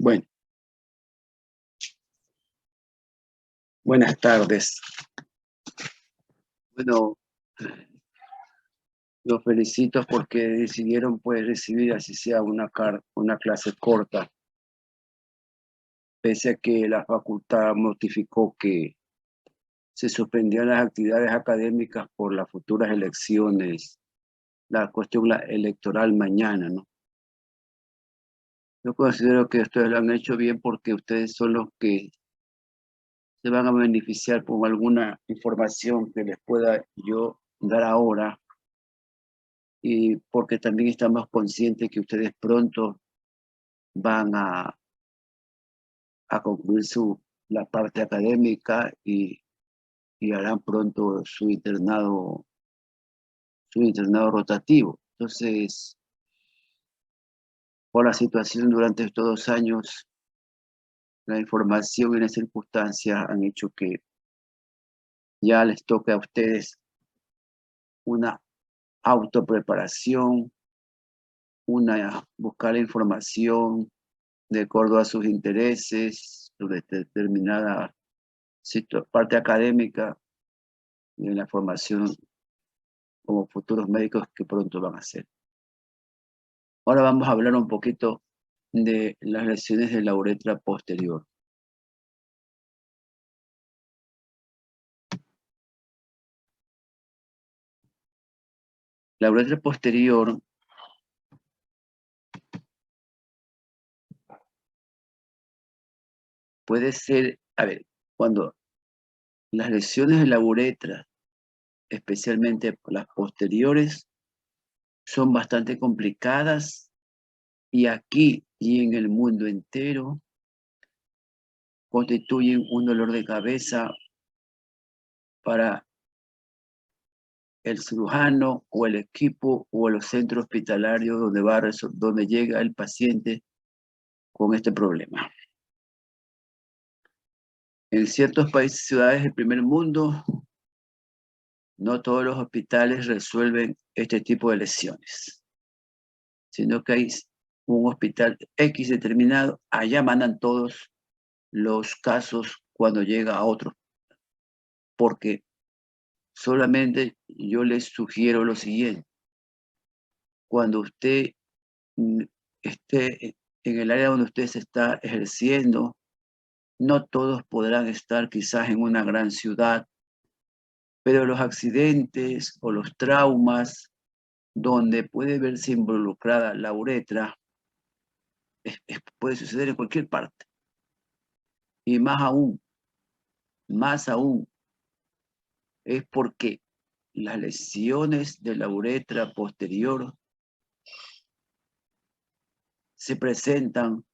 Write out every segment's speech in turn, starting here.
Bueno, buenas tardes. Bueno, los felicito porque decidieron pues recibir así sea una clase corta, pese a que la facultad notificó que se suspendían las actividades académicas por las futuras elecciones, la cuestión electoral mañana, ¿no? Yo considero que ustedes lo han hecho bien porque ustedes son los que se van a beneficiar con alguna información que les pueda yo dar ahora, y porque también estamos conscientes que ustedes pronto van a concluir la parte académica y harán pronto su internado rotativo. Entonces, por la situación durante estos 2 años, la información y las circunstancias han hecho que ya les toque a ustedes una autopreparación, buscar la información de acuerdo a sus intereses, sobre determinada parte académica y en la formación como futuros médicos que pronto van a ser. Ahora vamos a hablar un poquito de las lesiones de la uretra posterior. La uretra posterior puede ser, cuando las lesiones de la uretra, especialmente las posteriores, son bastante complicadas, y aquí y en el mundo entero constituyen un dolor de cabeza para el cirujano o el equipo o los centros hospitalarios donde llega el paciente con este problema. En ciertos países y ciudades del primer mundo, no todos los hospitales resuelven este tipo de lesiones, sino que hay un hospital X determinado, allá mandan todos los casos cuando llega a otro, porque solamente yo les sugiero lo siguiente: cuando usted esté en el área donde usted se está ejerciendo, no todos podrán estar quizás en una gran ciudad, pero los accidentes o los traumas donde puede verse involucrada la uretra puede suceder en cualquier parte. Y más aún, es porque las lesiones de la uretra posterior se presentan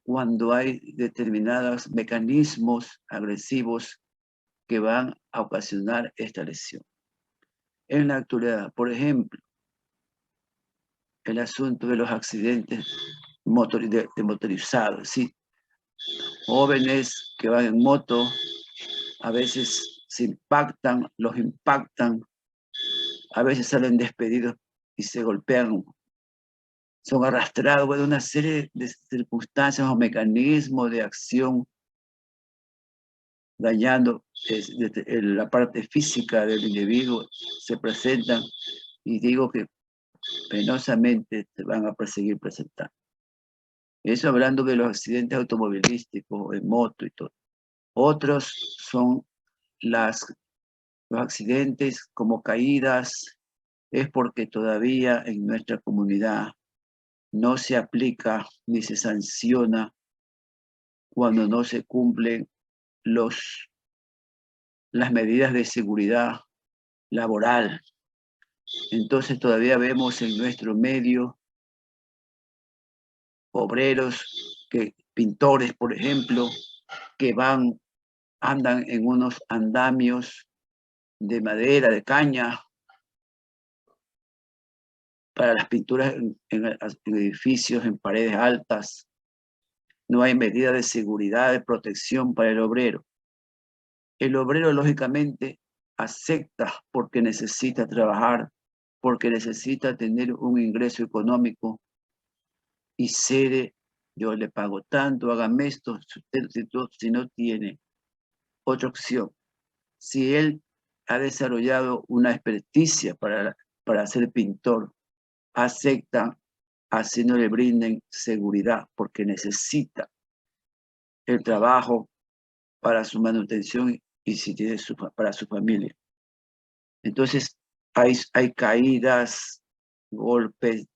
cuando hay determinados mecanismos agresivos que van a ocasionar esta lesión. En la actualidad, por ejemplo, el asunto de los accidentes de motorizados, ¿sí? Jóvenes que van en moto, a veces los impactan, a veces salen despedidos y se golpean, son arrastrados. Bueno, una serie de circunstancias o mecanismos de acción dañando la parte física del individuo se presentan, y digo que penosamente se van a seguir presentando. Eso hablando de los accidentes automovilísticos, en moto y todo. Otros son los accidentes como caídas, es porque todavía en nuestra comunidad no se aplica ni se sanciona cuando no se cumplen las medidas de seguridad laboral. Entonces todavía vemos en nuestro medio obreros, pintores, por ejemplo, que andan en unos andamios de madera, de caña, para las pinturas en edificios, en paredes altas. No hay medida de seguridad, de protección para el obrero. El obrero, lógicamente, acepta porque necesita trabajar, porque necesita tener un ingreso económico, y cede yo le pago tanto, hágame esto, si no tiene otra opción. Si él ha desarrollado una experticia para ser pintor, acepta, así no le brinden seguridad, porque necesita el trabajo para su manutención y si tiene para su familia. Entonces, hay caídas, golpes.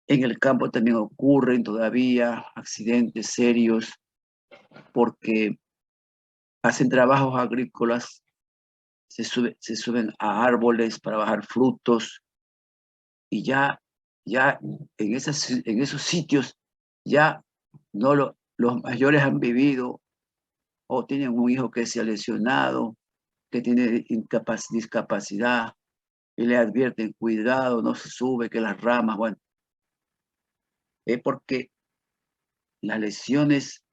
En el campo también ocurren todavía accidentes serios porque hacen trabajos agrícolas, se suben a árboles para bajar frutos y ya en esos sitios ya no los mayores han vivido o tienen un hijo que se ha lesionado, que tiene discapacidad y le advierten, cuidado, no se sube, que las ramas, bueno, es porque las lesiones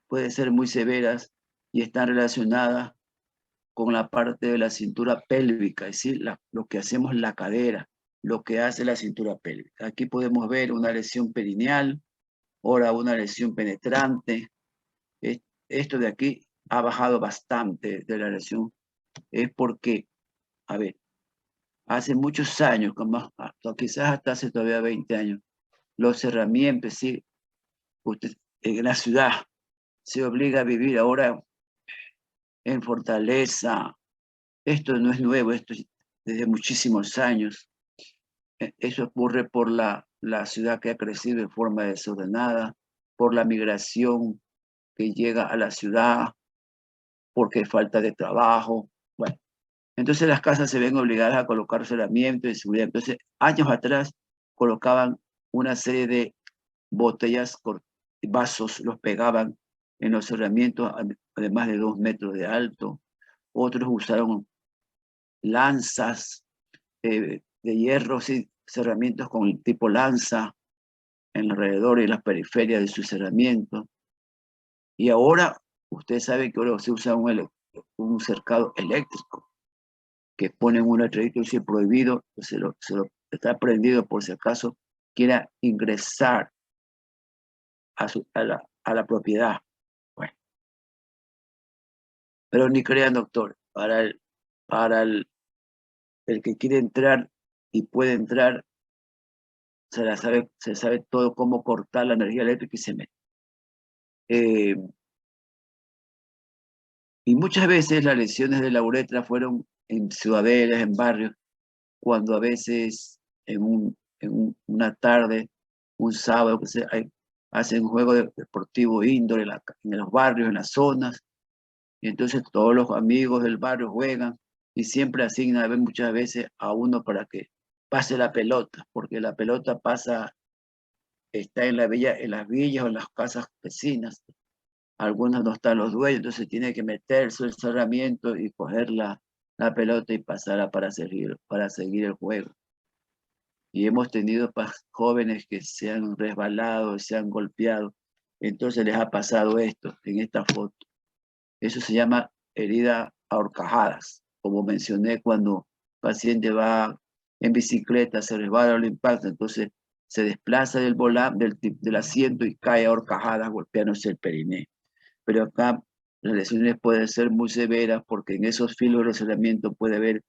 pueden ser muy severas y están relacionadas con la parte de la cintura pélvica, es decir, lo que hacemos en la cadera, lo que hace la cintura pélvica. Aquí podemos ver una lesión perineal, ahora una lesión penetrante. Esto de aquí ha bajado bastante de la lesión. Es porque, a ver, hace muchos años, quizás hasta hace todavía 20 años, los cerramientos, sí, usted, en la ciudad se obliga a vivir ahora en Fortaleza. Esto no es nuevo, esto es desde muchísimos años. Eso ocurre por la ciudad que ha crecido en forma desordenada, por la migración que llega a la ciudad, porque hay falta de trabajo. Bueno, entonces las casas se ven obligadas a colocar cerramiento y seguridad. Entonces, años atrás colocaban una serie de botellas, vasos, los pegaban en los cerramientos de más de 2 metros de alto. Otros usaron lanzas de hierro, sí, cerramientos con el tipo lanza en alrededor y en las periferias de su cerramiento. Y ahora, ustedes saben que ahora se usa un cercado eléctrico, que ponen un letrerito y dice prohibido, está prendido por si acaso quiera ingresar a la propiedad. Bueno, pero ni crean, doctor, para el que quiere entrar y puede entrar, se sabe todo cómo cortar la energía eléctrica y se mete. Y muchas veces las lesiones de la uretra fueron en ciudadelas, en barrios, cuando a veces una tarde, un sábado, hacen juego deportivo indoor en los barrios, en las zonas, y entonces todos los amigos del barrio juegan y siempre asignan muchas veces a uno para que pase la pelota, porque la pelota está en las villas o en las casas vecinas. Algunos no están los dueños, entonces tiene que meterse el cerramiento y coger la pelota y pasarla para seguir el juego. Y hemos tenido jóvenes que se han resbalado, se han golpeado, entonces les ha pasado esto en esta foto. Eso se llama herida a horcajadas, como mencioné cuando el paciente va en bicicleta, se resbala o lo impacta, entonces se desplaza del volante, del asiento y cae a horcajadas golpeándose el perineo. Pero acá las lesiones pueden ser muy severas porque en esos filos de cerramiento puede haber,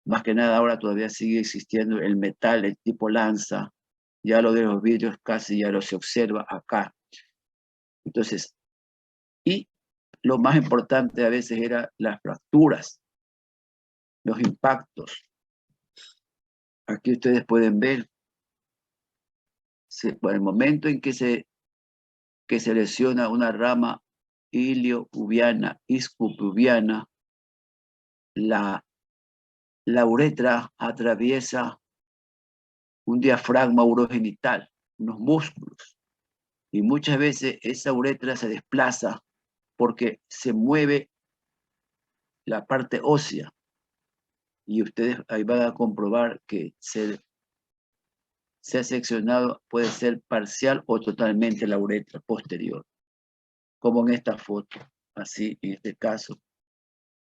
más que nada ahora todavía sigue existiendo el metal, el tipo lanza, ya lo de los vidrios casi ya lo se observa acá. Entonces, y lo más importante a veces era las fracturas, los impactos. Aquí ustedes pueden ver, por el momento en que se lesiona una rama ilio-ubiana, isquio-pubiana, la uretra atraviesa un diafragma urogenital, unos músculos, y muchas veces esa uretra se desplaza porque se mueve la parte ósea, y ustedes ahí van a comprobar que se ha seccionado, puede ser parcial o totalmente la uretra posterior, como en esta foto, así en este caso.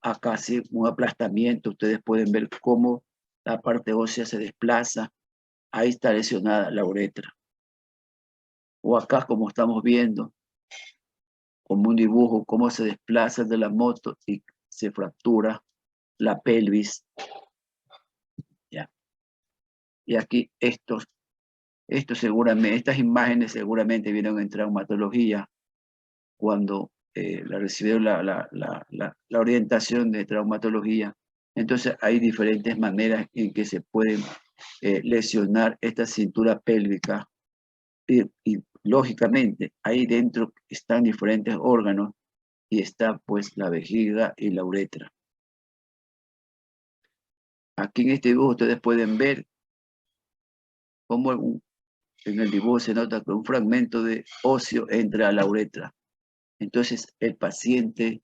Acá sí, un aplastamiento, ustedes pueden ver cómo la parte ósea se desplaza, ahí está lesionada la uretra. O acá como estamos viendo, como un dibujo, cómo se desplaza de la moto y se fractura la pelvis. ¿Ya? Y aquí estas imágenes seguramente vieron en traumatología cuando recibieron la orientación de traumatología. Entonces hay diferentes maneras en que se pueden lesionar esta cintura pélvica y lógicamente ahí dentro están diferentes órganos y está pues la vejiga y la uretra. Aquí en este dibujo ustedes pueden ver cómo en el dibujo se nota que un fragmento de óseo entra a la uretra. Entonces el paciente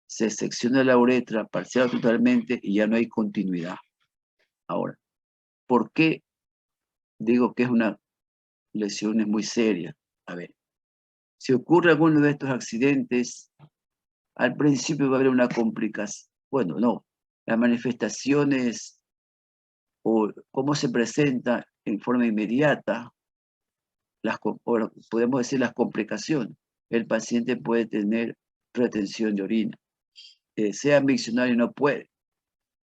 se secciona la uretra parcial o totalmente y ya no hay continuidad. Ahora, ¿por qué digo que es una lesión muy seria? A ver, si ocurre alguno de estos accidentes, al principio va a haber una complicación. Bueno, no, las manifestaciones o cómo se presenta en forma inmediata, podemos decir las complicaciones. El paciente puede tener retención de orina. Sea miccionario y no puede.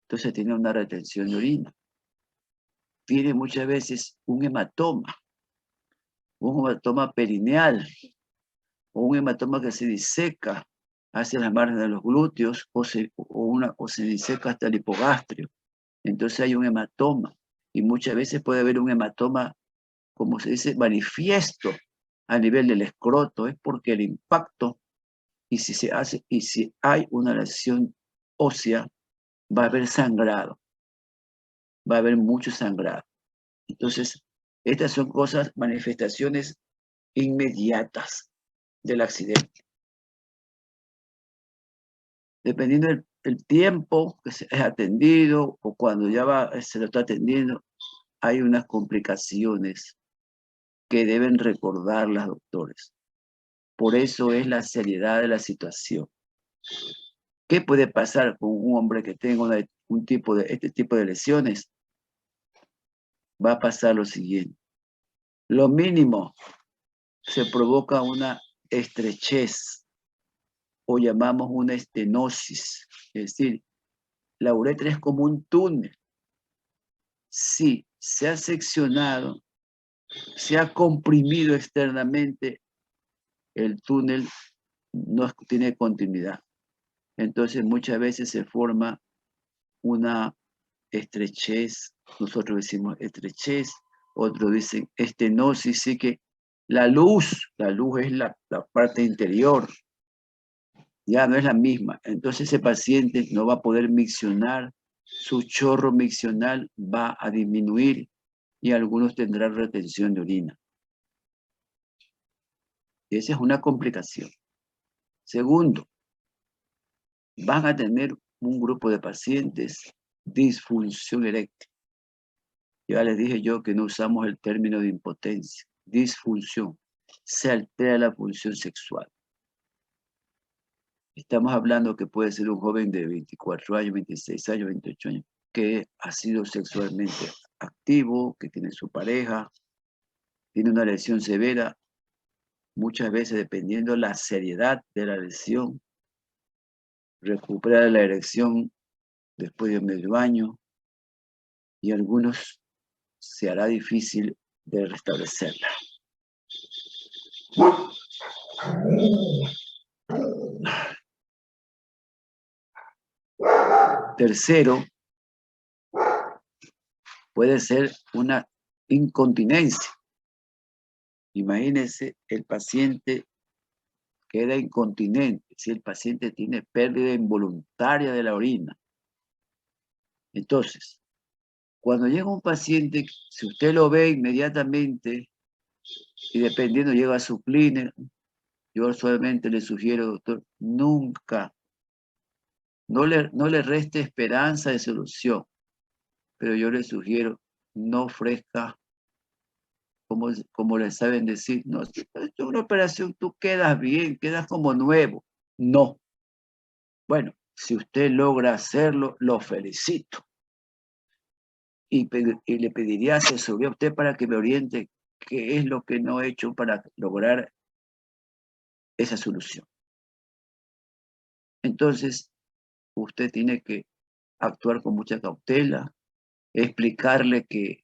Entonces tiene una retención de orina. Tiene muchas veces un hematoma perineal, o un hematoma que se diseca hacia las márgenes de los glúteos, o se diseca hasta el hipogastrio. Entonces hay un hematoma, y muchas veces puede haber un hematoma, como se dice, manifiesto a nivel del escroto, es porque el impacto, y si hay una lesión ósea, va a haber sangrado, va a haber mucho sangrado. Entonces, estas son manifestaciones inmediatas del accidente. Dependiendo del tiempo que se es atendido o cuando ya se lo está atendiendo, hay unas complicaciones que deben recordar los doctores. Por eso es la seriedad de la situación. ¿Qué puede pasar con un hombre que tenga este tipo de lesiones? Va a pasar lo siguiente. Lo mínimo, se provoca una estrechez o llamamos una estenosis. Es decir, la uretra es como un túnel. Si se ha seccionado, se ha comprimido externamente, el túnel no tiene continuidad. Entonces muchas veces se forma una estrechez, nosotros decimos estrechez, otros dicen estenosis, sí que la luz es la parte interior, ya no es la misma. Entonces ese paciente no va a poder miccionar, su chorro miccional va a disminuir y algunos tendrán retención de orina. Esa es una complicación. Segundo, van a tener un grupo de pacientes disfunción eréctil. Ya les dije yo que no usamos el término de impotencia, disfunción. Se altera la función sexual. Estamos hablando que puede ser un joven de 24 años, 26 años, 28 años, que ha sido sexualmente activo, que tiene su pareja, tiene una lesión severa, muchas veces dependiendo de la seriedad de la lesión, recupera la erección después de medio año y algunos se hará difícil de restablecerla. Tercero, puede ser una incontinencia. Imagínense, el paciente queda incontinente, si el paciente tiene pérdida involuntaria de la orina. Entonces, cuando llega un paciente, si usted lo ve inmediatamente y dependiendo llega a su clínica, yo solamente le sugiero, doctor, nunca, no le reste esperanza de solución, pero yo le sugiero, no ofrezca, como le saben decir, no, esto es una operación, tú quedas bien, quedas como nuevo. No. Bueno, si usted logra hacerlo, lo felicito. Y le pediría asesoría a usted para que me oriente qué es lo que no he hecho para lograr esa solución. Entonces, usted tiene que actuar con mucha cautela, explicarle que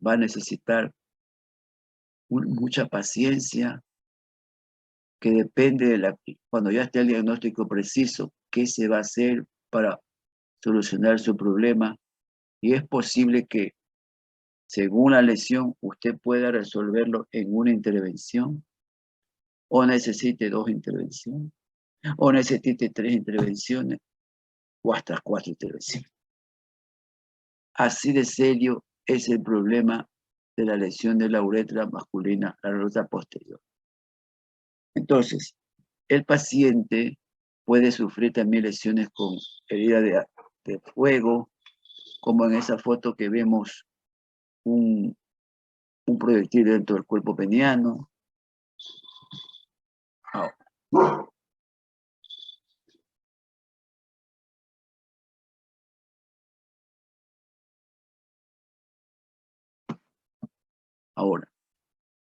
va a necesitar mucha paciencia, que depende de cuando ya esté el diagnóstico preciso, qué se va a hacer para solucionar su problema. Y es posible que, según la lesión, usted pueda resolverlo en una intervención, o necesite 2 intervenciones, o necesite 3 intervenciones, o hasta 4 intervenciones. Así de serio es el problema de la lesión de la uretra masculina, la uretra posterior. Entonces, el paciente puede sufrir también lesiones con herida de fuego, como en esa foto que vemos un proyectil dentro del cuerpo peniano. Ahora,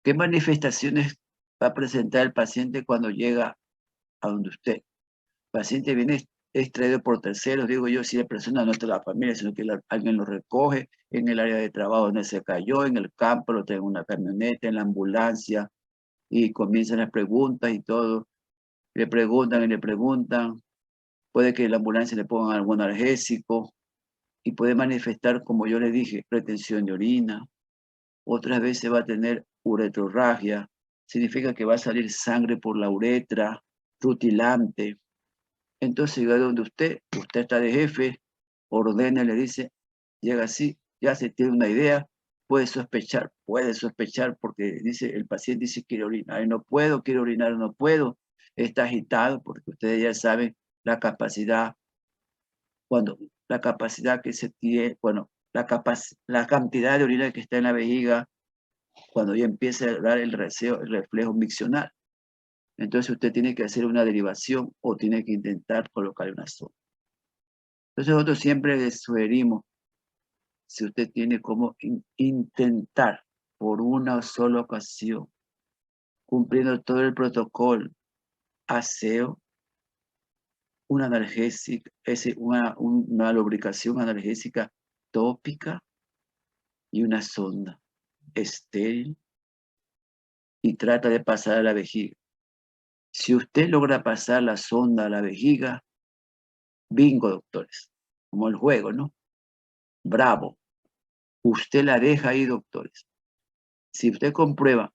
¿qué manifestaciones va a presentar el paciente cuando llega a donde usted? El paciente viene extraído por terceros, digo yo, si la persona no está en la familia, sino que alguien lo recoge en el área de trabajo donde se cayó, en el campo, lo trae en una camioneta, en la ambulancia, y comienzan las preguntas y todo. Le preguntan y le preguntan. Puede que en la ambulancia le pongan algún analgésico y puede manifestar, como yo le dije, retención de orina. Otras veces va a tener uretrorragia, significa que va a salir sangre por la uretra, rutilante. Entonces llega donde usted está de jefe, ordena, le dice, llega así, ya se tiene una idea, puede sospechar porque dice, el paciente dice quiere orinar, no puedo, quiere orinar, no puedo, está agitado, porque ustedes ya saben la capacidad, la capacidad que se tiene, bueno, la cantidad de orina que está en la vejiga, cuando ya empieza a dar el reflejo miccional. Entonces usted tiene que hacer una derivación o tiene que intentar colocar una sonda. Entonces nosotros siempre les sugerimos, si usted tiene como intentar por una sola ocasión, cumpliendo todo el protocolo, aseo, una analgésica, una lubricación analgésica tópica y una sonda estéril, y trata de pasar a la vejiga. Si usted logra pasar la sonda a la vejiga, bingo, doctores, como el juego, ¿no? Bravo. Usted la deja ahí, doctores. Si usted comprueba,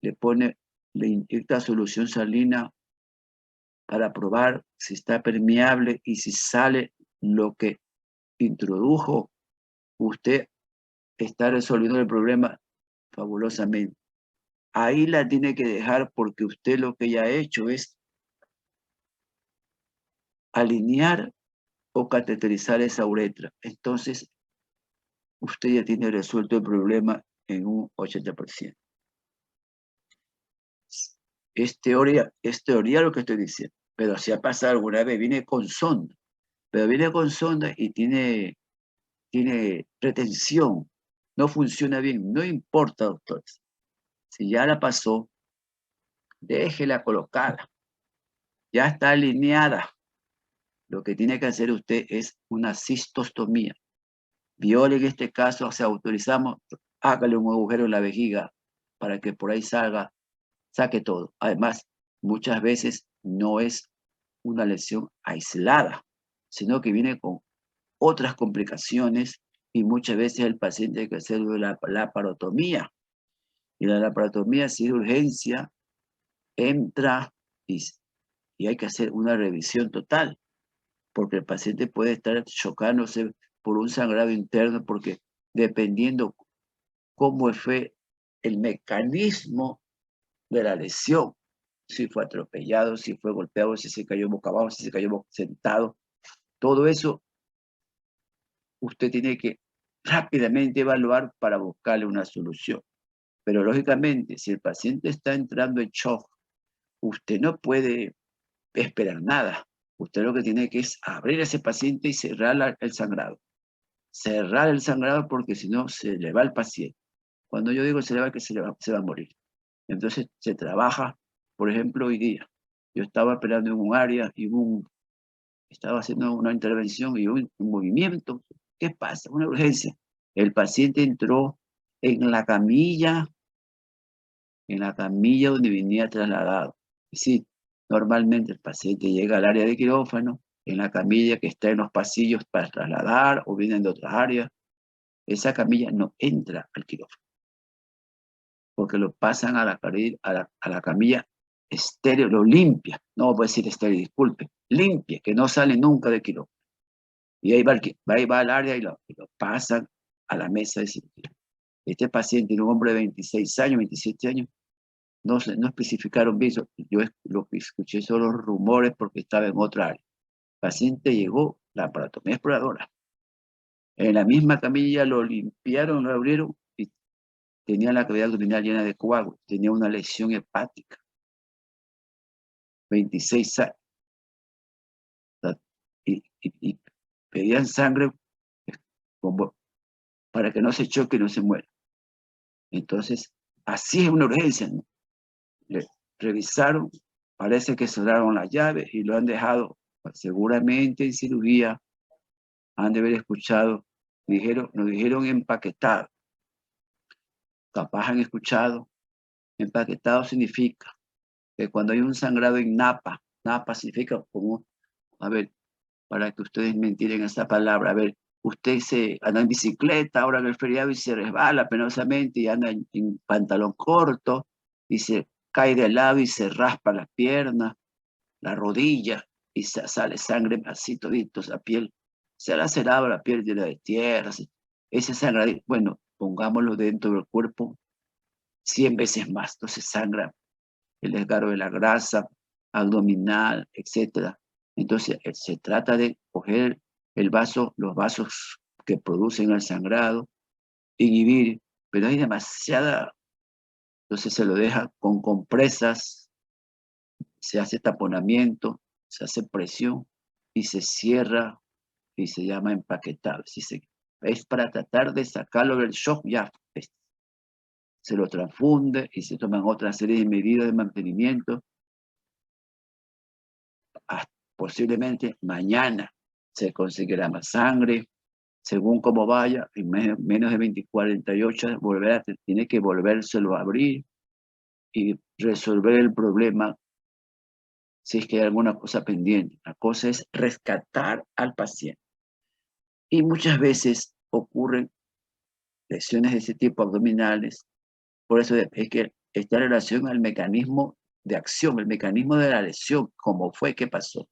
le inyecta solución salina para probar si está permeable y si sale lo que introdujo, usted está resolviendo el problema fabulosamente. Ahí la tiene que dejar porque usted lo que ya ha hecho es alinear o cateterizar esa uretra. Entonces, usted ya tiene resuelto el problema en un 80%. Es teoría lo que estoy diciendo, pero si ha pasado alguna vez, viene con sonda, y tiene retención, no funciona bien, no importa, doctores. Si ya la pasó, déjela colocada, ya está alineada. Lo que tiene que hacer usted es una cistostomía. Viole en este caso, o sea, autorizamos, hágale un agujero en la vejiga para que por ahí saque todo. Además, muchas veces no es una lesión aislada, sino que viene con otras complicaciones y muchas veces el paciente hay que hacer la laparotomía. Y la laparotomía, si de urgencia, entra y hay que hacer una revisión total, porque el paciente puede estar chocándose por un sangrado interno, porque dependiendo cómo fue el mecanismo de la lesión, si fue atropellado, si fue golpeado, si se cayó boca abajo, si se cayó sentado, todo eso usted tiene que rápidamente evaluar para buscarle una solución. Pero lógicamente, si el paciente está entrando en shock, usted no puede esperar nada. Usted lo que tiene que es abrir a ese paciente y cerrar el sangrado. Cerrar el sangrado porque si no se le va al paciente. Cuando yo digo se le va, que se va a morir. Entonces se trabaja, por ejemplo, hoy día. Yo estaba operando en un área y estaba haciendo una intervención y un movimiento. ¿Qué pasa? Una urgencia. El paciente entró en la camilla donde venía trasladado. Es decir, normalmente el paciente llega al área de quirófano, en la camilla que está en los pasillos para trasladar o vienen de otras áreas. Esa camilla no entra al quirófano, porque lo pasan a la camilla estéreo, lo limpia, no voy a decir estéreo, disculpe, limpia, que no sale nunca de quirófano. Y ahí va al área y lo pasan a la mesa de cirugía. Este paciente era un hombre de 26 años, 27 años, no especificaron bien, yo lo que escuché son los rumores porque estaba en otra área. El paciente llegó, la aparatomía exploradora. En la misma camilla lo limpiaron, lo abrieron y tenía la cavidad abdominal llena de coágulos, tenía una lesión hepática. 26 años. Y pedían sangre como para que no se choque y no se muera. Entonces, así es una urgencia, ¿no? Le revisaron, parece que cerraron las llaves y lo han dejado, seguramente en cirugía, han de haber escuchado, nos dijeron empaquetado. Capaz han escuchado, empaquetado significa que cuando hay un sangrado en napa significa como, a ver, para que ustedes me entiendan esa palabra, a ver, usted anda en bicicleta ahora en el feriado y se resbala penosamente y anda en pantalón corto y se cae de lado y se raspa la pierna, la rodilla y sale sangre así todito, esa piel, se ha lacerado la piel llena de tierra, ese sangre, bueno, pongámoslo dentro del cuerpo 100 veces más, entonces sangra el desgarro de la grasa abdominal, etcétera. Entonces se trata de coger los vasos que producen el sangrado, inhibir, pero hay demasiada, entonces se lo deja con compresas, se hace taponamiento, se hace presión y se cierra y se llama empaquetado. Es para tratar de sacarlo del shock, ya se lo transfunde y se toman otra serie de medidas de mantenimiento. Posiblemente mañana se conseguirá más sangre, según cómo vaya, en menos de 48 horas tiene que volvérselo a abrir y resolver el problema si es que hay alguna cosa pendiente. La cosa es rescatar al paciente. Y muchas veces ocurren lesiones de ese tipo abdominales, por eso es que está en relación al mecanismo de acción, el mecanismo de la lesión, cómo fue que pasó.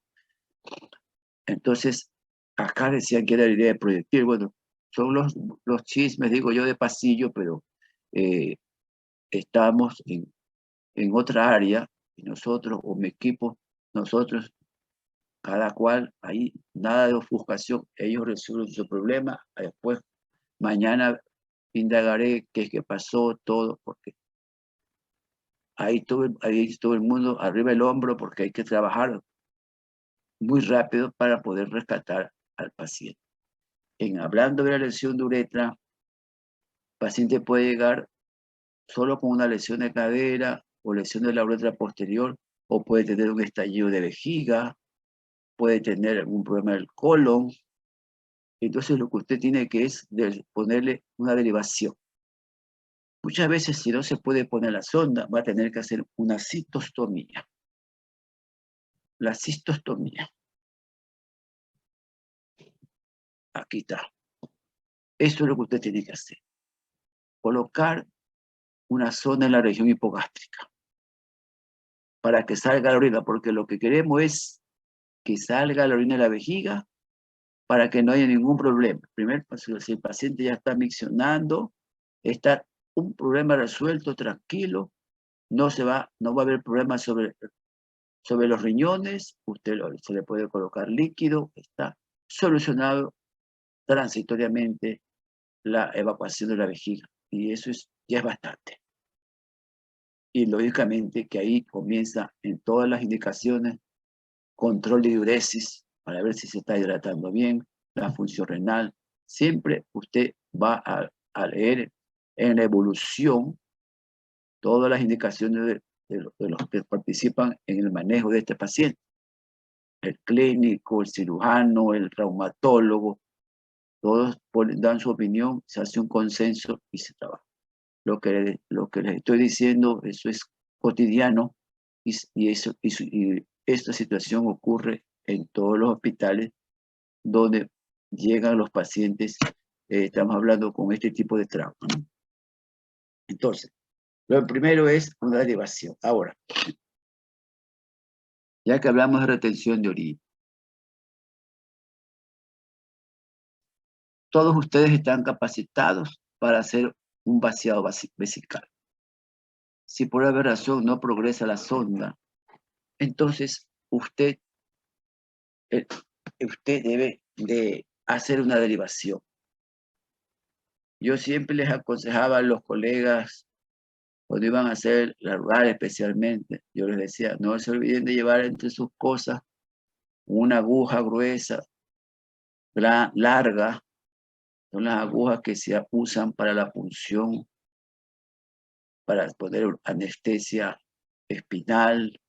Entonces, acá decían que era la idea de proyectil. Bueno, son los chismes, digo yo, de pasillo, pero estamos en otra área y nosotros, o mi equipo, nosotros, cada cual, ahí nada de ofuscación, ellos resuelven su problema, después mañana indagaré qué es que pasó, todo, porque ahí todo el mundo arriba el hombro, porque hay que trabajar muy rápido para poder rescatar al paciente. Hablando de la lesión de uretra, el paciente puede llegar solo con una lesión de cadera o lesión de la uretra posterior, o puede tener un estallido de vejiga, puede tener algún problema del colon. Entonces lo que usted tiene que es ponerle una derivación. Muchas veces si no se puede poner la sonda, va a tener que hacer una cistostomía. La cistostomía. Aquí está. Eso es lo que usted tiene que hacer. Colocar una sonda en la región hipogástrica para que salga la orina, porque lo que queremos es que salga la orina de la vejiga para que no haya ningún problema. Primero, si el paciente ya está miccionando, está un problema resuelto, tranquilo, no va a haber problema sobre los riñones, se le puede colocar líquido, está solucionado transitoriamente la evacuación de la vejiga. Y eso ya es bastante. Y lógicamente que ahí comienza en todas las indicaciones control de diuresis para ver si se está hidratando bien, la función renal. Siempre usted va a leer en la evolución todas las indicaciones de los que participan en el manejo de este paciente. El clínico, el cirujano, el traumatólogo, todos dan su opinión, se hace un consenso y se trabaja. Lo que les estoy diciendo, eso es cotidiano y esta situación ocurre en todos los hospitales donde llegan los pacientes, estamos hablando con este tipo de trauma, ¿no? Entonces, lo primero es una derivación. Ahora, ya que hablamos de retención de orina, todos ustedes están capacitados para hacer un vaciado vesical. Si por alguna razón no progresa la sonda, entonces usted debe de hacer una derivación. Yo siempre les aconsejaba a los colegas, cuando iban a hacer la rural especialmente, yo les decía, no se olviden de llevar entre sus cosas una aguja gruesa, larga, son las agujas que se usan para la punción, para poner anestesia espinal,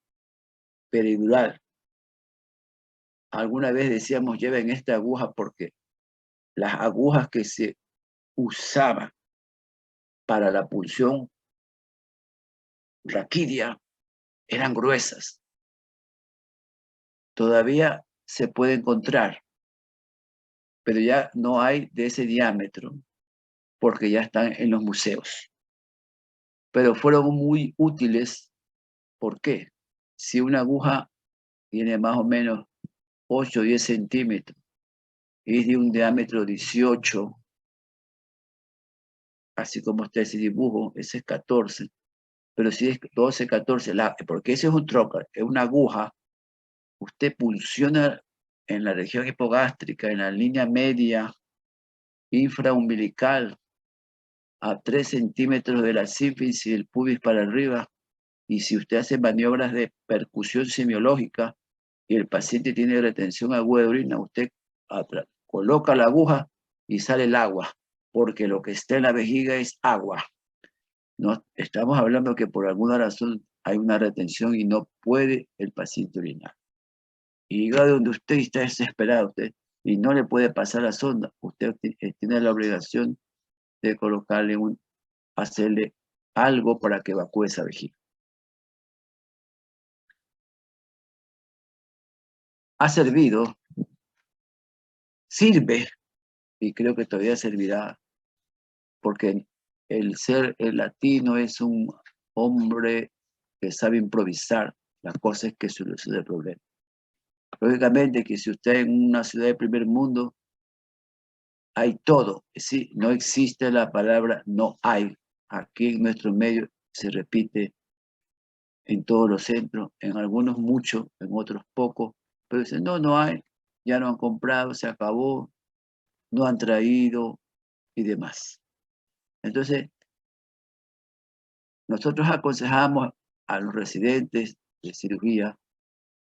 peridural. Alguna vez decíamos, lleven esta aguja porque las agujas que se usaban para la punción raquídea eran gruesas. Todavía se puede encontrar, pero ya no hay de ese diámetro porque ya están en los museos. Pero fueron muy útiles. ¿Por qué? Si una aguja tiene más o menos 8 o 10 centímetros y es de un diámetro 18, así como está ese dibujo, ese es 14, pero si es 12, 14, porque ese es un trocar, es una aguja, usted funciona en la región hipogástrica, en la línea media infraumbilical, a 3 centímetros de la sínfisis y del pubis para arriba, y si usted hace maniobras de percusión semiológica y el paciente tiene retención aguda de orina, usted coloca la aguja y sale el agua, porque lo que está en la vejiga es agua. No, estamos hablando que por alguna razón hay una retención y no puede el paciente orinar. Y llega donde usted está desesperado y no le puede pasar la sonda, usted tiene la obligación de colocarle hacerle algo para que evacúe esa vejiga. Ha servido, sirve, y creo que todavía servirá, porque el latino es un hombre que sabe improvisar. La cosa es que soluciona el problema. Lógicamente que si usted en una ciudad de primer mundo, hay todo. Sí, no existe la palabra no hay. Aquí en nuestro medio se repite en todos los centros, en algunos mucho, en otros poco, pero dicen, no, no hay, ya no han comprado, se acabó, no han traído y demás. Entonces, nosotros aconsejamos a los residentes de cirugía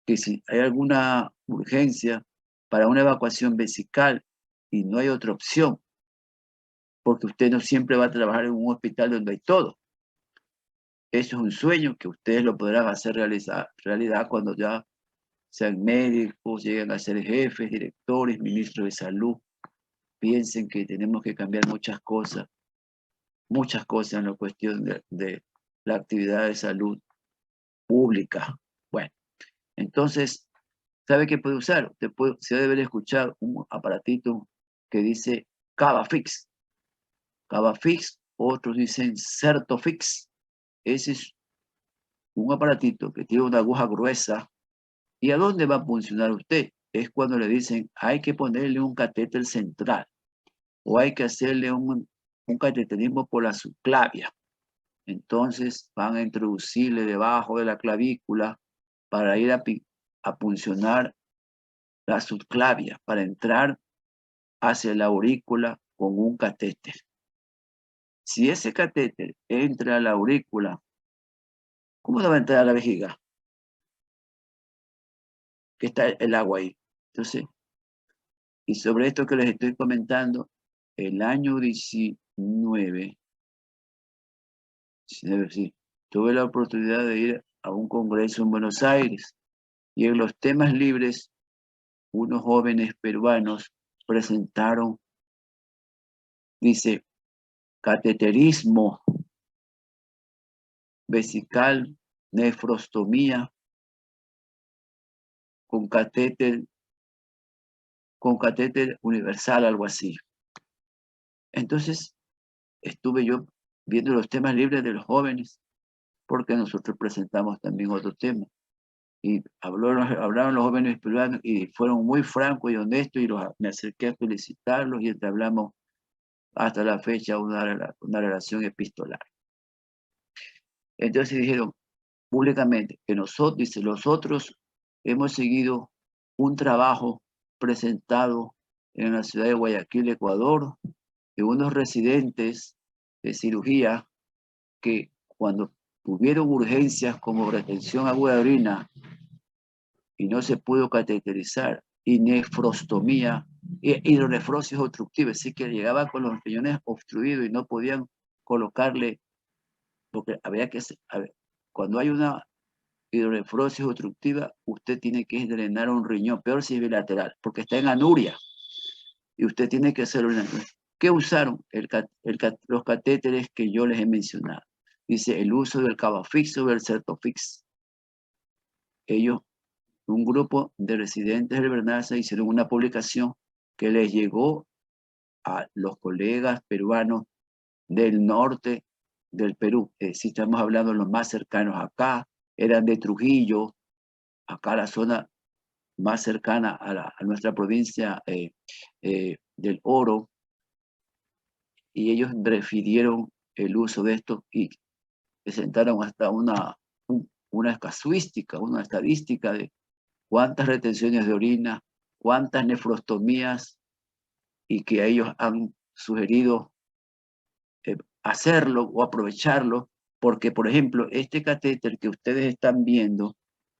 que si hay alguna urgencia para una evacuación vesical y no hay otra opción, porque usted no siempre va a trabajar en un hospital donde hay todo. Eso es un sueño que ustedes lo podrán hacer realidad cuando ya sean médicos, lleguen a ser jefes, directores, ministros de salud. Piensen que tenemos que cambiar muchas cosas en la cuestión de la actividad de salud pública. Bueno, entonces, ¿sabe qué puede usar? Se debe escuchar un aparatito que dice Cavafix. Cavafix, otros dicen Certofix. Ese es un aparatito que tiene una aguja gruesa. ¿Y a dónde va a funcionar usted? Es cuando le dicen, hay que ponerle un catéter central o hay que hacerle un cateterismo por la subclavia. Entonces van a introducirle debajo de la clavícula para ir a puncionar la subclavia, para entrar hacia la aurícula con un catéter. Si ese catéter entra a la aurícula, ¿cómo no va a entrar a la vejiga? Que está el agua ahí. Entonces, y sobre esto que les estoy comentando, el año 19 Sí. Tuve la oportunidad de ir a un congreso en Buenos Aires y en los temas libres, unos jóvenes peruanos presentaron, dice, cateterismo vesical, nefrostomía con catéter universal, algo así. Entonces, estuve yo viendo los temas libres de los jóvenes, porque nosotros presentamos también otro tema. Y hablaron los jóvenes peruanos y fueron muy francos y honestos y me acerqué a felicitarlos y entablamos hasta la fecha una relación epistolar. Entonces dijeron públicamente que nosotros, dice, nosotros hemos seguido un trabajo presentado en la ciudad de Guayaquil, Ecuador, de unos residentes de cirugía que cuando tuvieron urgencias como retención aguda de orina y no se pudo cateterizar, y nefrostomía, hidronefrosis obstructiva, así que llegaban con los riñones obstruidos y no podían colocarle, porque había que, cuando hay una hidronefrosis obstructiva, usted tiene que drenar un riñón, peor si es bilateral, porque está en anuria, y usted tiene que hacer una... ¿Qué usaron? Los catéteres que yo les he mencionado. Dice, el uso del Cavafix o del Certofix. Ellos, un grupo de residentes del Bernaza, hicieron una publicación que les llegó a los colegas peruanos del norte del Perú. Si estamos hablando de los más cercanos acá, eran de Trujillo, acá la zona más cercana a nuestra provincia del Oro, y ellos refirieron el uso de esto y presentaron hasta una casuística, una estadística de cuántas retenciones de orina, cuántas nefrostomías, y que ellos han sugerido hacerlo o aprovecharlo, porque, por ejemplo, este catéter que ustedes están viendo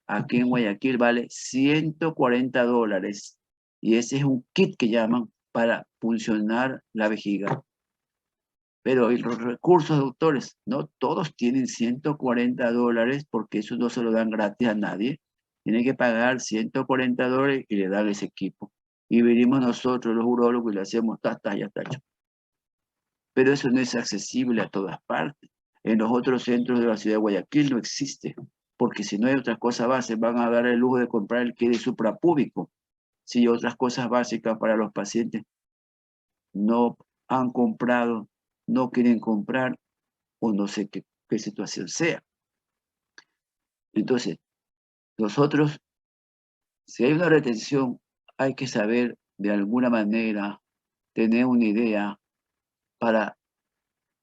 aquí en Guayaquil vale $140, y ese es un kit que llaman para funcionar la vejiga. Pero los recursos, doctores, no todos tienen $140 porque eso no se lo dan gratis a nadie. Tienen que pagar $140 y le dan ese equipo. Y venimos nosotros, los urólogos, y le hacemos ya está hecho. Pero eso no es accesible a todas partes. En los otros centros de la ciudad de Guayaquil no existe, porque si no hay otras cosas básicas, van a dar el lujo de comprar el kit suprapúbico. Si otras cosas básicas para los pacientes no han comprado, no quieren comprar, o no sé qué situación sea. Entonces, nosotros, si hay una retención, hay que saber de alguna manera, tener una idea para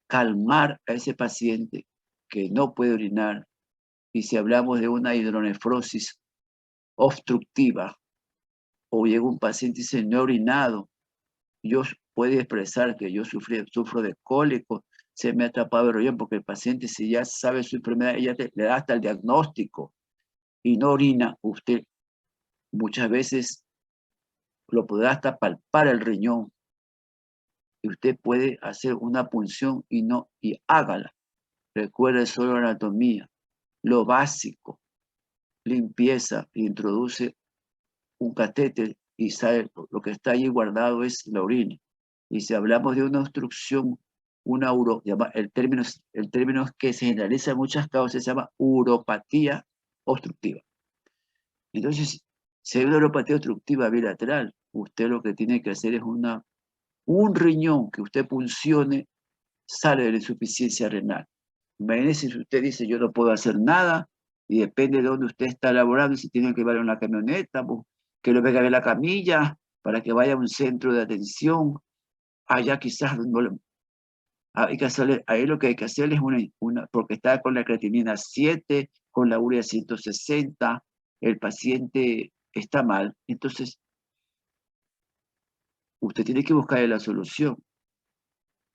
calmar a ese paciente que no puede orinar. Y si hablamos de una hidronefrosis obstructiva, o llega un paciente y dice, no he orinado, yo puedo expresar que yo sufro de cólico, se me ha tapado el riñón, porque el paciente, si ya sabe su enfermedad, ella le da hasta el diagnóstico y no orina, usted muchas veces lo podrá hasta palpar el riñón, y usted puede hacer una punción y hágala. Recuerde solo anatomía, lo básico, limpieza, introduce un catéter y sale, lo que está allí guardado es la orina. Y si hablamos de una obstrucción, el término que se generaliza en muchas causas se llama uropatía obstructiva. Entonces, si hay una uropatía obstructiva bilateral, usted lo que tiene que hacer es un riñón que usted puncione, sale de la insuficiencia renal. Imagínese si usted dice, yo no puedo hacer nada, y depende de dónde usted está laborando, si tiene que ir a una camioneta, pues, que lo venga a ver la camilla, para que vaya a un centro de atención. Allá quizás hay que hacerle, ahí lo que hay que hacerle es porque está con la creatinina 7, con la urea 160, el paciente está mal, entonces usted tiene que buscarle la solución,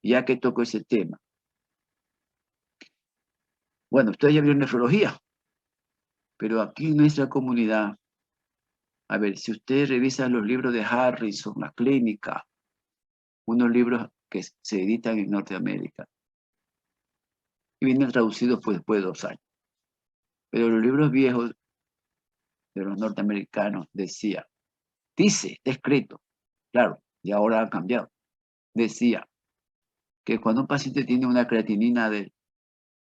ya que tocó ese tema. Bueno, usted ya vio nefrología, pero aquí en nuestra comunidad, a ver, si usted revisa los libros de Harrison, la clínica, unos libros que se editan en Norteamérica, y vienen traducidos pues, después de 2 años. Pero los libros viejos de los norteamericanos dice, está escrito, claro, y ahora han cambiado, decía que cuando un paciente tiene una creatinina de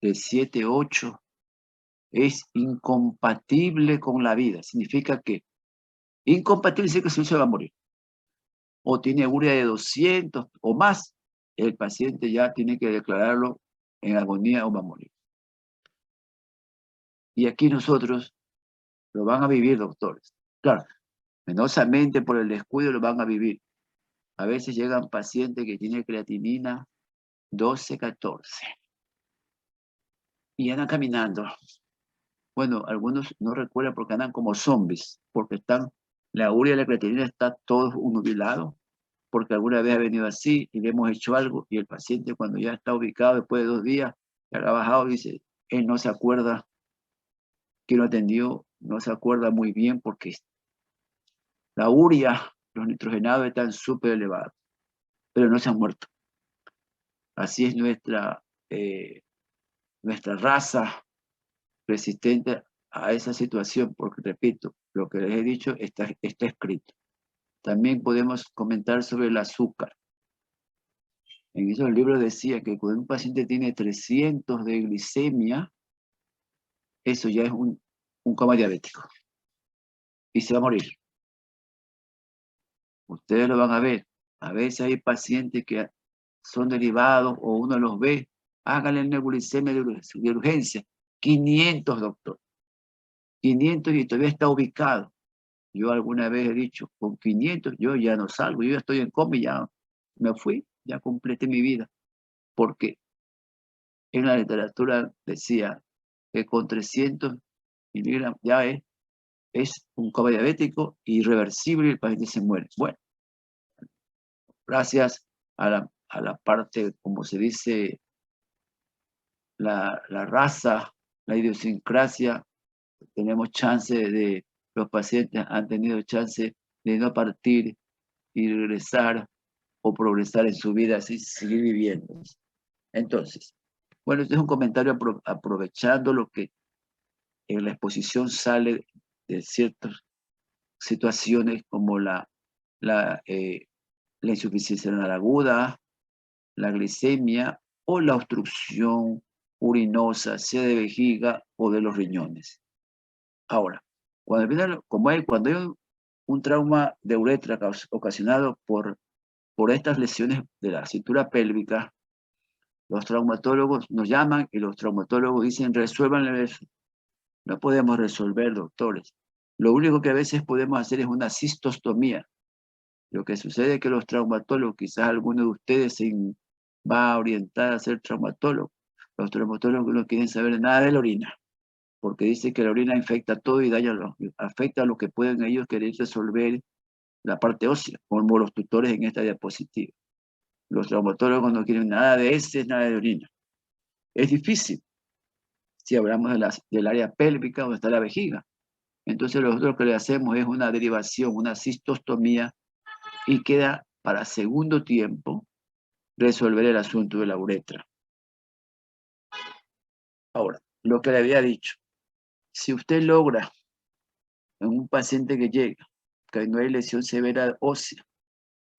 7, 8, es incompatible con la vida. Significa que incompatible significa que se va a morir. O tiene urea de 200 o más, el paciente ya tiene que declararlo en agonía o va a morir. Y aquí nosotros lo van a vivir, doctores. Claro, penosamente por el descuido lo van a vivir. A veces llegan pacientes que tienen creatinina 12, 14 y andan caminando. Bueno, algunos no recuerdan porque andan como zombies, porque la urea y la creatinina está todo nubilado, porque alguna vez ha venido así y le hemos hecho algo y el paciente cuando ya está ubicado después de 2 días, ya ha bajado, dice, él no se acuerda que lo atendió, no se acuerda muy bien porque la urea, los nitrogenados están súper elevados, pero no se han muerto. Así es nuestra raza resistente a esa situación, porque repito, lo que les he dicho está escrito. También podemos comentar sobre el azúcar. En esos libros decía que cuando un paciente tiene 300 de glicemia, eso ya es un coma diabético y se va a morir. Ustedes lo van a ver. A veces hay pacientes que son derivados o uno los ve, háganle el nebulizemia de urgencia. 500, doctor. 500 y todavía está ubicado. Yo alguna vez he dicho, con 500 yo ya no salgo, yo ya estoy en coma y ya me fui, ya completé mi vida. Porque en la literatura decía que con 300 miligramos ya es un coma diabético irreversible y el paciente se muere. Bueno, gracias a la parte, como se dice, la raza, la idiosincrasia, tenemos chance los pacientes han tenido chance de no partir y regresar o progresar en su vida, así seguir viviendo. Entonces, bueno, este es un comentario aprovechando lo que en la exposición sale de ciertas situaciones como la insuficiencia renal aguda, la glicemia o la obstrucción urinosa, sea de vejiga o de los riñones. Ahora, cuando hay un trauma de uretra ocasionado por estas lesiones de la cintura pélvica, los traumatólogos nos llaman y los traumatólogos dicen, resuelvan eso. No podemos resolver, doctores. Lo único que a veces podemos hacer es una cistostomía. Lo que sucede es que los traumatólogos, quizás alguno de ustedes va a orientar a ser traumatólogo. Los traumatólogos no quieren saber nada de la orina, porque dice que la orina infecta todo y afecta a lo que pueden ellos querer resolver la parte ósea, como los tutores en esta diapositiva. Los traumatólogos no quieren nada de heces, nada de orina. Es difícil si hablamos del área pélvica donde está la vejiga. Entonces nosotros lo que le hacemos es una derivación, una cistostomía, y queda para segundo tiempo resolver el asunto de la uretra. Ahora, lo que le había dicho, si usted logra en un paciente que llega, que no hay lesión severa ósea,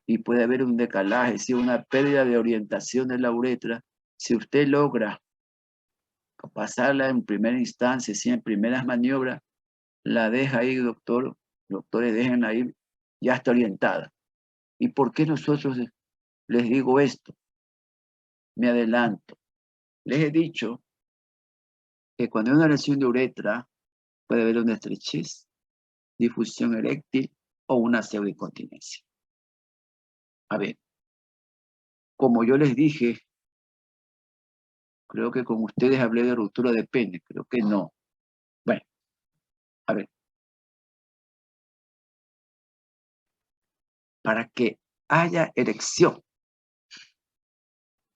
y puede haber un decalaje, si una pérdida de orientación de la uretra, si usted logra pasarla en primera instancia, si en primeras maniobras, la deja ahí, doctores, déjenla ahí, ya está orientada. ¿Y por qué nosotros les digo esto? Me adelanto. Les he dicho que cuando hay una lesión de uretra, puede haber una estrechez, difusión eréctil o una pseudoincontinencia. A ver, como yo les dije, creo que con ustedes hablé de ruptura de pene, creo que no. Bueno, a ver. Para que haya erección,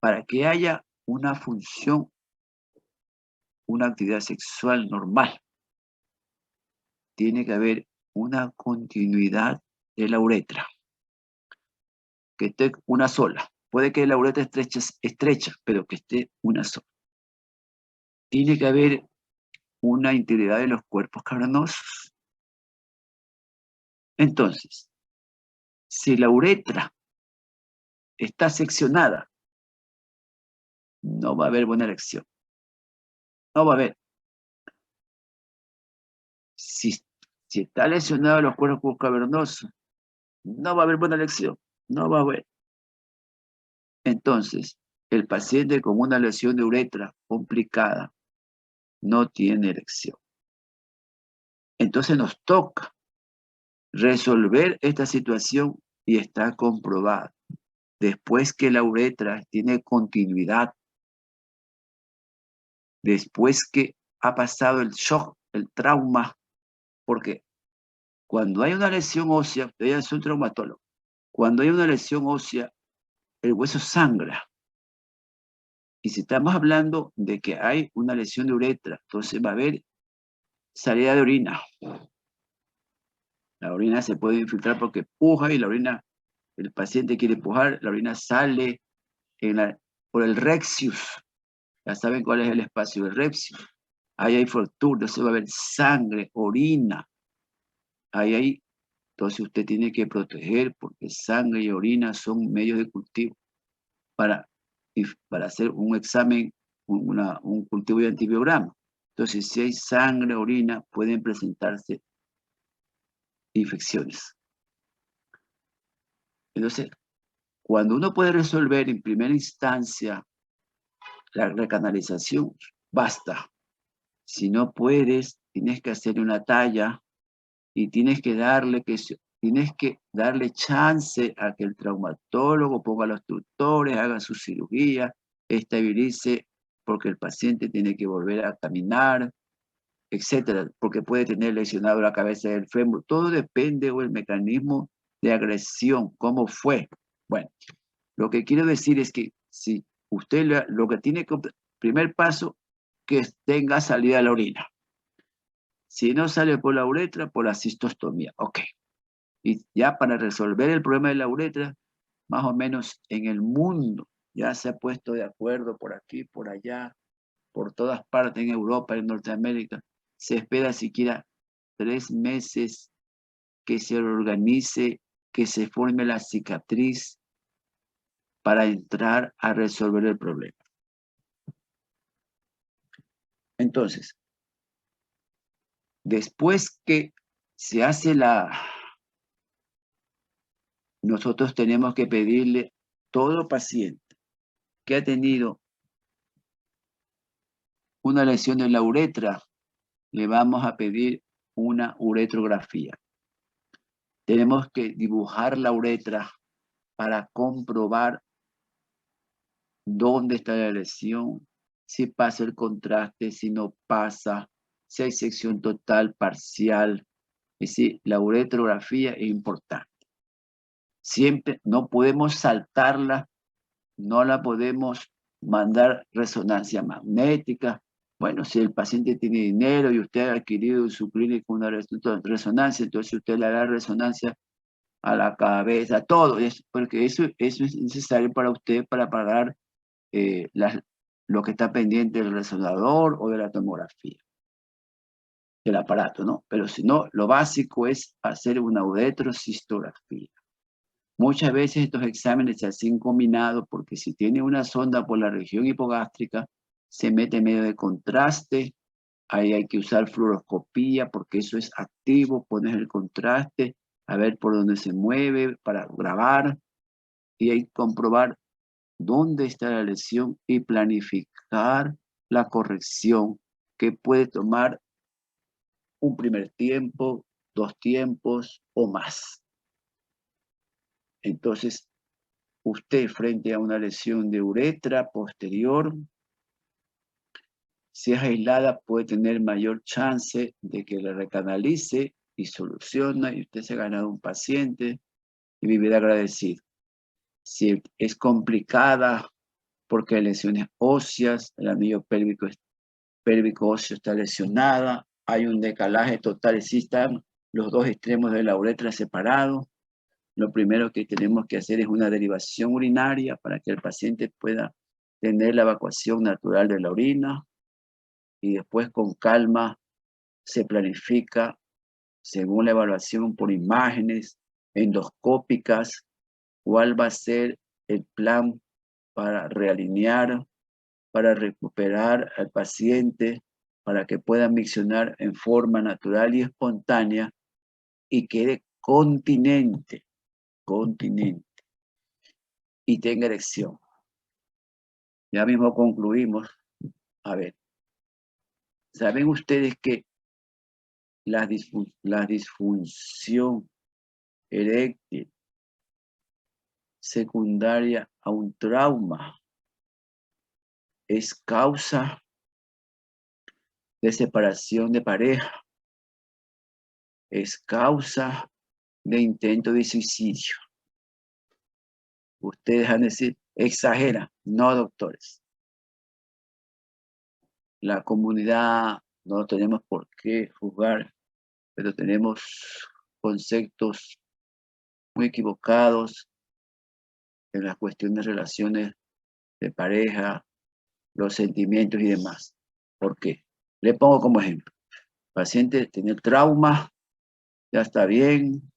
para que haya una función, una actividad sexual normal, tiene que haber una continuidad de la uretra, que esté una sola. Puede que la uretra estrecha, pero que esté una sola. tiene que haber una integridad de los cuerpos cavernosos. Entonces, si la uretra está seccionada, no va a haber buena elección. No va a haber. Si está lesionado los cuerpos cavernosos, no va a haber buena elección. No va a haber. Entonces, el paciente con una lesión de uretra complicada no tiene elección. Entonces nos toca resolver esta situación y está comprobado. Después que la uretra tiene continuidad, después que ha pasado el shock, el trauma, porque cuando hay una lesión ósea, usted es un traumatólogo, cuando hay una lesión ósea, el hueso sangra. Y si estamos hablando de que hay una lesión de uretra, entonces va a haber salida de orina. La orina se puede infiltrar porque puja y la orina, el paciente quiere pujar, la orina sale por el rectus. Ya saben cuál es el espacio del rectus. Ahí hay fractura, entonces va a haber sangre, orina. Entonces usted tiene que proteger porque sangre y orina son medios de cultivo para hacer un examen, un cultivo de antibiograma. Entonces, si hay sangre, orina, pueden presentarse infecciones. Entonces, cuando uno puede resolver en primera instancia la recanalización, basta. Si no puedes, tienes que hacer una talla y tienes que darle chance a que el traumatólogo ponga los tutores, haga su cirugía, estabilice, porque el paciente tiene que volver a caminar, etcétera, porque puede tener lesionado la cabeza del fémur. Todo depende del mecanismo de agresión, cómo fue. Bueno, lo que quiero decir es que si usted lo que tiene que, primer paso, que tenga salida a la orina. Si no sale por la uretra, por la cistostomía. Ok. Y ya para resolver el problema de la uretra, más o menos en el mundo ya se ha puesto de acuerdo por aquí, por allá, por todas partes, en Europa, en Norteamérica. Se espera siquiera 3 meses que se organice, que se forme la cicatriz para entrar a resolver el problema. Entonces, después que se hace nosotros tenemos que pedirle todo paciente que ha tenido una lesión en la uretra, le vamos a pedir una uretrografía. Tenemos que dibujar la uretra para comprobar dónde está la lesión, si pasa el contraste, si no pasa, si hay sección total, parcial. Es decir, la uretrografía es importante. Siempre no podemos saltarla, no la podemos mandar resonancia magnética. Bueno, si el paciente tiene dinero y usted ha adquirido en su clínica una resonancia, entonces usted le hará resonancia a la cabeza, todo, porque eso es necesario para usted para pagar lo que está pendiente del resonador o de la tomografía, del aparato, ¿no? Pero si no, lo básico es hacer una uretrocistografía. Muchas veces estos exámenes se hacen combinados porque si tiene una sonda por la región hipogástrica, se mete medio de contraste, ahí hay que usar fluoroscopía porque eso es activo, pones el contraste, a ver por dónde se mueve para grabar y hay que comprobar dónde está la lesión y planificar la corrección que puede tomar un primer tiempo, 2 tiempos o más. Entonces, usted frente a una lesión de uretra posterior, si es aislada, puede tener mayor chance de que le recanalice y soluciona y usted se ha ganado un paciente y vivirá agradecido. Si es complicada porque hay lesiones óseas, el anillo pélvico óseo está lesionada, hay un decalaje total, existan los dos extremos de la uretra separados. Lo primero que tenemos que hacer es una derivación urinaria para que el paciente pueda tener la evacuación natural de la orina. y después con calma se planifica según la evaluación por imágenes endoscópicas, cuál va a ser el plan para realinear, para recuperar al paciente, para que pueda miccionar en forma natural y espontánea y quede continente y tenga erección. Ya mismo concluimos. A ver, ¿saben ustedes que la disfunción eréctil secundaria a un trauma es causa de separación de pareja, es causa de intento de suicidio? Ustedes van a decir, exagera. No, doctores. La comunidad no tenemos por qué juzgar, pero tenemos conceptos muy equivocados en las cuestiones de relaciones de pareja, los sentimientos y demás. ¿Por qué? Le pongo como ejemplo. El paciente tiene trauma, ya está bien,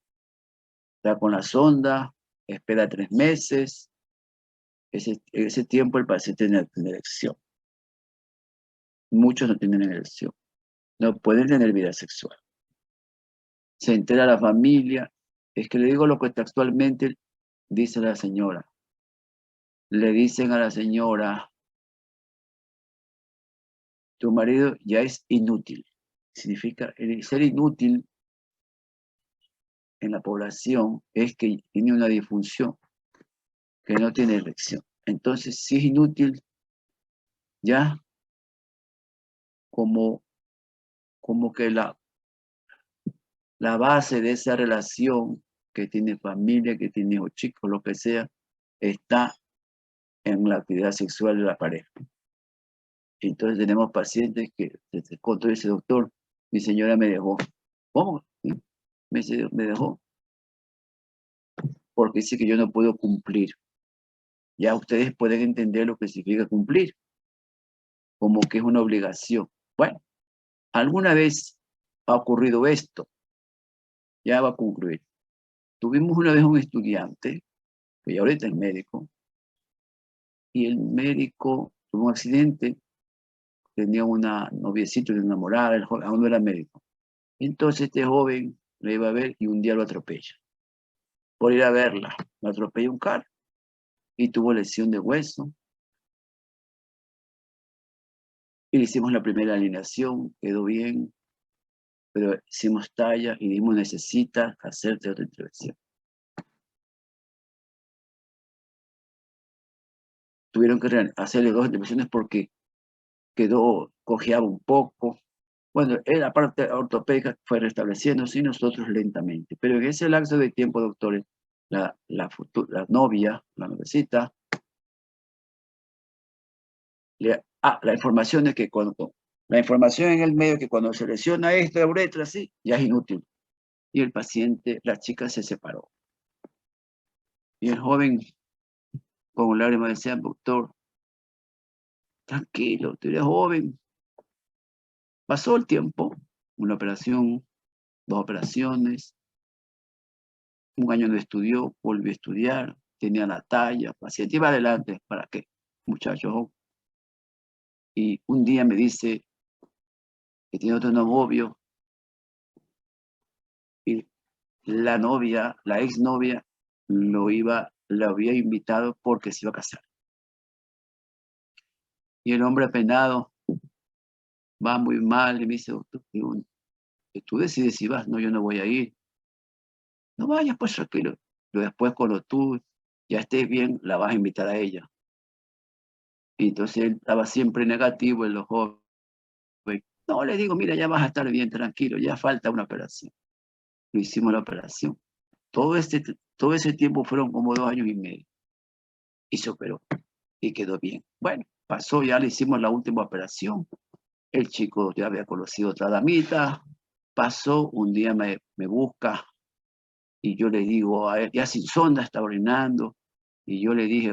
está con la sonda, espera 3 meses. Ese tiempo el paciente tiene erección. Muchos no tienen erección. No pueden tener vida sexual. Se entera la familia. Es que le digo lo que textualmente dice la señora. Le dicen a la señora, tu marido ya es inútil. Significa, el ser inútil en la población es que tiene una disfunción, que no tiene erección. Entonces, si es inútil, ya como que la base de esa relación que tiene familia, que tiene hijos chicos, lo que sea, está en la actividad sexual de la pareja. Entonces tenemos pacientes que se contó ese doctor, mi señora me dejó. ¿Cómo? Me dejó. Porque dice que yo no puedo cumplir. Ya ustedes pueden entender lo que significa cumplir, como que es una obligación. Bueno, alguna vez ha ocurrido esto, ya va a concluir. Tuvimos una vez un estudiante, que ya ahorita es médico, y el médico tuvo un accidente, tenía una noviecita, una enamorada, el joven aún no era médico. Entonces este joven lo iba a ver y un día lo atropella. Por ir a verla, lo atropella un carro y tuvo lesión de hueso. Y le hicimos la primera alineación, quedó bien, pero hicimos talla y dijimos, necesita hacerte otra intervención. Tuvieron que hacerle 2 intervenciones porque cojeaba un poco. Bueno, la parte ortopédica fue restableciéndose y nosotros lentamente. Pero en ese lapso de tiempo, doctores, la novia, la noviecita, la información es que la información en el medio es que cuando se lesiona esto, la uretra, así, ya es inútil. Y el paciente, la chica se separó. Y el joven, con lágrimas, decía, doctor, tranquilo, tú eres joven. Pasó el tiempo, una operación, 2 operaciones, 1 año no estudió, volvió a estudiar, tenía la talla, paciente iba adelante, ¿para qué? Muchacho. Y un día me dice que tiene otro novio y la novia, la exnovia, lo había invitado porque se iba a casar. Y el hombre apenado va muy mal y me dice, doctor, tú decides si vas, no, yo no voy a ir. No vayas, pues tranquilo. Pero después cuando tú ya estés bien, la vas a invitar a ella. Y entonces él estaba siempre negativo en los jóvenes. No, le digo, mira, ya vas a estar bien, tranquilo, ya falta una operación. Lo hicimos la operación. Todo ese tiempo fueron como 2 años y medio. Y se operó y quedó bien. Bueno, pasó, ya le hicimos la última operación. El chico ya había conocido otra damita. Pasó, un día me busca y yo le digo a él, ya sin sonda, está orinando. Y yo le dije,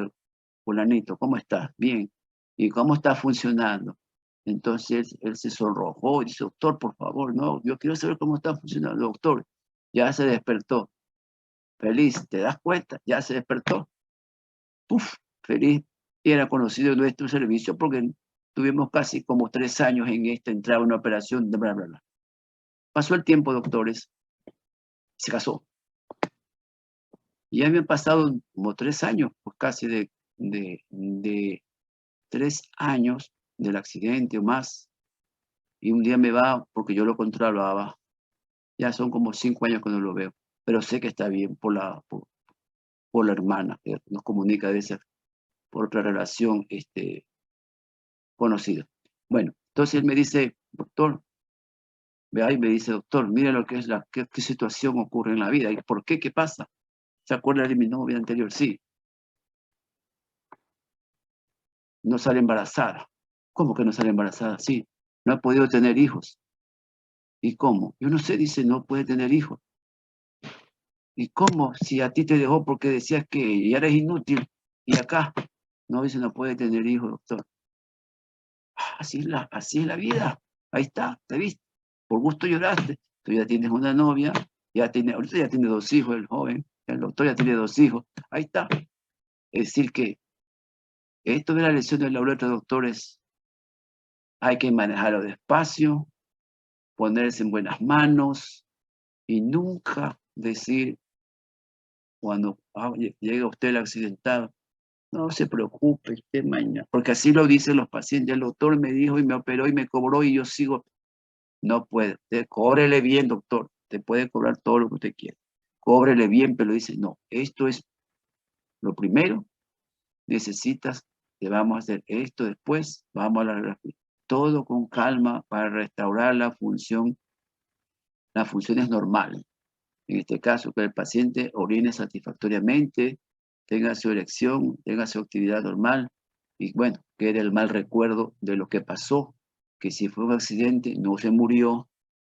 fulanito, ¿cómo estás? Bien. ¿Y cómo está funcionando? Entonces él se sonrojó y dice, doctor, por favor, no, yo quiero saber cómo está funcionando. Doctor, ya se despertó. Feliz, ¿te das cuenta? Ya se despertó. Puf, feliz. Y era conocido nuestro servicio porque tuvimos casi como 3 años en esta entrada a una operación, bla, bla, bla. Pasó el tiempo, doctores, se casó. Y ya habían pasado como 3 años, pues casi de 3 años del accidente o más. Y un día me va, porque yo lo controlaba, ya son como 5 años que no lo veo, pero sé que está bien por la hermana, que nos comunica a veces por otra relación conocida. Bueno, entonces él me dice, doctor, ve ahí, me dice, doctor, mira lo que es qué situación ocurre en la vida, y por qué, qué pasa. ¿Se acuerda de mi novia anterior? Sí. No sale embarazada. ¿Cómo que no sale embarazada? Sí, no ha podido tener hijos. ¿Y cómo? Yo no sé, dice, no puede tener hijos. ¿Y cómo? Si a ti te dejó porque decías que ya eres inútil y acá no dice no puede tener hijos, doctor. Así es la vida. Ahí está, te viste. Por gusto lloraste. Tú ya tienes una novia, ahorita ya tiene 2 hijos el joven, el doctor ya tiene 2 hijos. Ahí está. Es decir que esto de la lesión de la uretra, doctores, hay que manejarlo despacio, ponerse en buenas manos y nunca decir cuando llega usted el accidentado, no se preocupe, usted mañana, porque así lo dicen los pacientes, el doctor me dijo y me operó y me cobró y yo sigo. No puede, usted cóbrele bien, doctor, te puede cobrar todo lo que usted quiera, cóbrele bien, pero dice, no, esto es lo primero, necesitas, te vamos a hacer esto después, vamos a la todo con calma para restaurar las funciones normales. En este caso, que el paciente orine satisfactoriamente, tenga su erección, tenga su actividad normal y bueno, quede el mal recuerdo de lo que pasó, que si fue un accidente no se murió,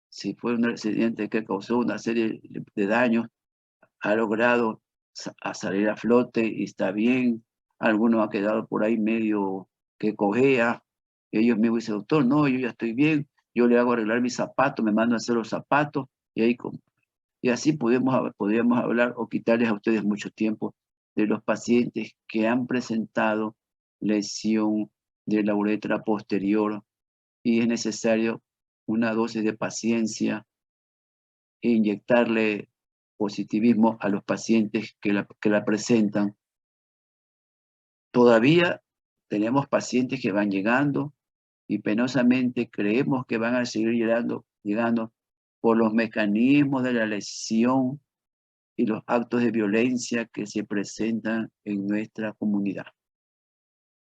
si fue un accidente que causó una serie de daños, ha logrado salir a flote y está bien, alguno ha quedado por ahí medio que cojea, ellos mismos dicen, doctor, no, yo ya estoy bien, yo le hago arreglar mis zapatos, me mando a hacer los zapatos y ahí y así podríamos hablar o quitarles a ustedes mucho tiempo de los pacientes que han presentado lesión de la uretra posterior y es necesario una dosis de paciencia e inyectarle positivismo a los pacientes que la presentan. Todavía tenemos pacientes que van llegando y penosamente creemos que van a seguir llegando por los mecanismos de la lesión y los actos de violencia que se presentan en nuestra comunidad.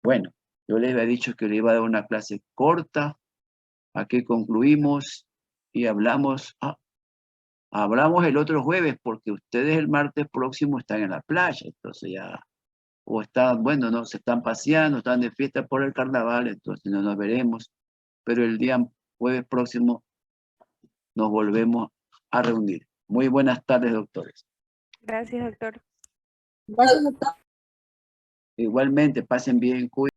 Bueno, yo les había dicho que le iba a dar una clase corta, aquí concluimos y hablamos el otro jueves porque ustedes el martes próximo están en la playa, entonces ya, o están, bueno, no, se están paseando, están de fiesta por el carnaval, entonces no nos veremos, pero el día jueves próximo nos volvemos a reunir. Muy buenas tardes, doctores. Gracias, doctor. Bueno, doctor. Igualmente, pasen bien, cuídense.